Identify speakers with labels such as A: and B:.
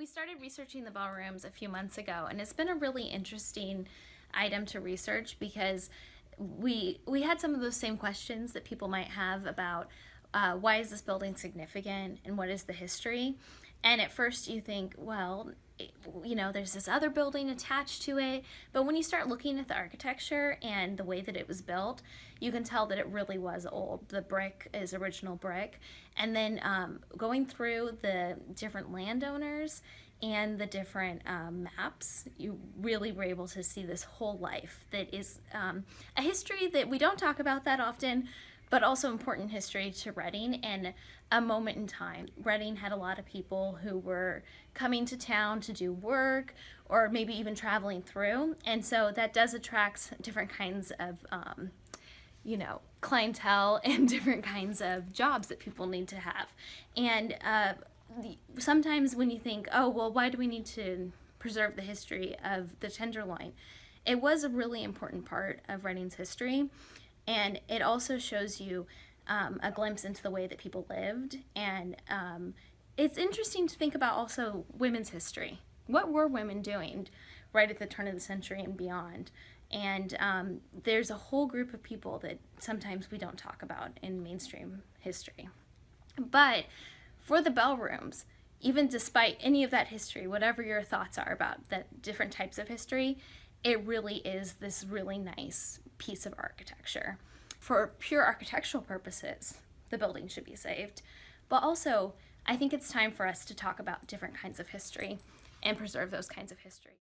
A: We started researching the ballrooms a few months ago, and it's been a really interesting item to research because we had some of those same questions that people might have about why is this building significant and what is the history. And at first you think, well, there's this other building attached to it, but when you start looking at the architecture and the way that it was built, you can tell that it really was old. The brick is original brick, and then going through the different landowners and the different maps, you really were able to see this whole life that is a history that we don't talk about that often, but also important history to Reading and a moment in time. Reading had a lot of people who were coming to town to do work or maybe even traveling through, and so that does attract different kinds of clientele and different kinds of jobs that people need to have. And sometimes when you think, oh, well, why do we need to preserve the history of the Tenderloin? It was a really important part of Reading's history, and it also shows you a glimpse into the way that people lived. And it's interesting to think about also women's history. What were women doing right at the turn of the century and beyond? And there's a whole group of people that sometimes we don't talk about in mainstream history. But for the bellrooms, even despite any of that history, whatever your thoughts are about that different types of history, it really is this really nice piece of architecture. For pure architectural purposes, the building should be saved. But also, I think it's time for us to talk about different kinds of history and preserve those kinds of history.